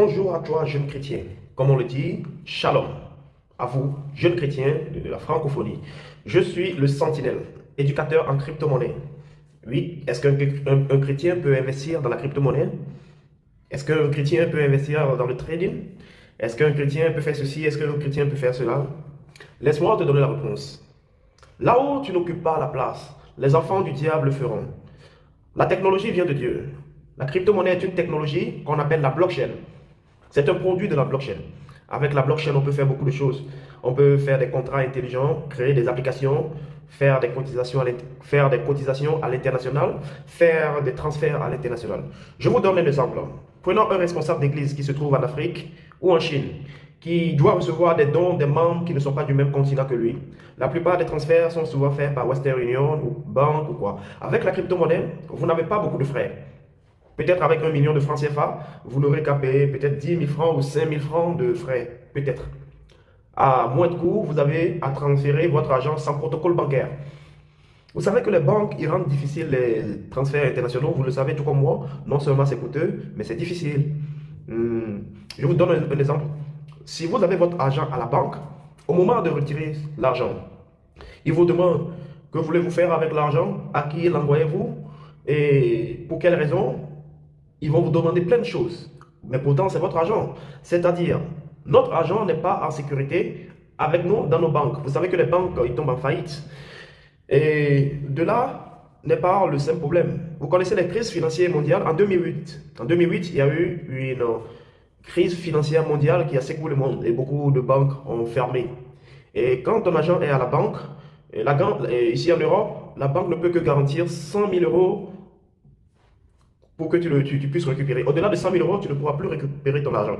Bonjour à toi, jeune chrétien. Comme on le dit, shalom. À vous, jeunes chrétiens de la francophonie. Je suis le Sentinelle, éducateur en crypto-monnaie. Oui, est-ce qu'un chrétien peut investir dans la crypto-monnaie? Est-ce qu'un chrétien peut investir dans le trading? Est-ce qu'un chrétien peut faire ceci? Est-ce qu'un chrétien peut faire cela? Laisse-moi te donner la réponse. Là où tu n'occupes pas la place, les enfants du diable le feront. La technologie vient de Dieu. La crypto-monnaie est une technologie qu'on appelle la blockchain. C'est un produit de la blockchain. Avec la blockchain, on peut faire beaucoup de choses. On peut faire des contrats intelligents, créer des applications, faire des cotisations à l'international, faire des transferts à l'international. Je vous donne un exemple. Prenons un responsable d'église qui se trouve en Afrique ou en Chine, qui doit recevoir des dons des membres qui ne sont pas du même continent que lui. La plupart des transferts sont souvent faits par Western Union ou banque ou quoi. Avec la crypto-monnaie, vous n'avez pas beaucoup de frais. Peut-être avec 1 million de francs CFA, vous n'aurez qu'à payer peut-être 10 000 francs ou 5 000 francs de frais. Peut-être. À moins de coûts, vous avez à transférer votre argent sans protocole bancaire. Vous savez que les banques, ils rendent difficile les transferts internationaux. Vous le savez tout comme moi. Non seulement c'est coûteux, mais c'est difficile. Je vous donne un exemple. Si vous avez votre argent à la banque, au moment de retirer l'argent, ils vous demandent que voulez-vous faire avec l'argent, à qui l'envoyez-vous et pour quelle raison. Ils vont vous demander plein de choses. Mais pourtant, c'est votre argent. C'est-à-dire, notre argent n'est pas en sécurité avec nous dans nos banques. Vous savez que les banques, ils tombent en faillite. Et de là n'est pas le simple problème. Vous connaissez les crises financières mondiales en 2008. En 2008, il y a eu une crise financière mondiale qui a secoué le monde et beaucoup de banques ont fermé. Et quand ton argent est à la banque, ici en Europe, la banque ne peut que garantir 100 000 euros pour que tu puisses récupérer. Au-delà de 100 000 euros, tu ne pourras plus récupérer ton argent.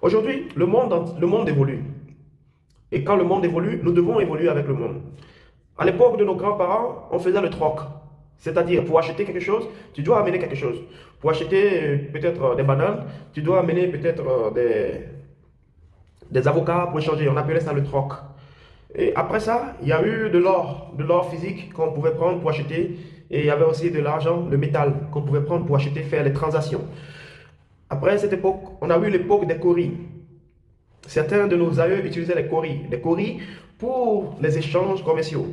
Aujourd'hui, le monde évolue. Et quand le monde évolue, nous devons évoluer avec le monde. À l'époque de nos grands-parents, on faisait le troc. C'est-à-dire, pour acheter quelque chose, tu dois amener quelque chose. Pour acheter peut-être des bananes, tu dois amener peut-être des avocats pour échanger. On appelait ça le troc. Et après ça, il y a eu de l'or physique qu'on pouvait prendre pour acheter. Et il y avait aussi de l'argent, le métal, qu'on pouvait prendre pour acheter, faire les transactions. Après cette époque, on a eu l'époque des coris. Certains de nos aïeux utilisaient les coris. Les coris pour les échanges commerciaux.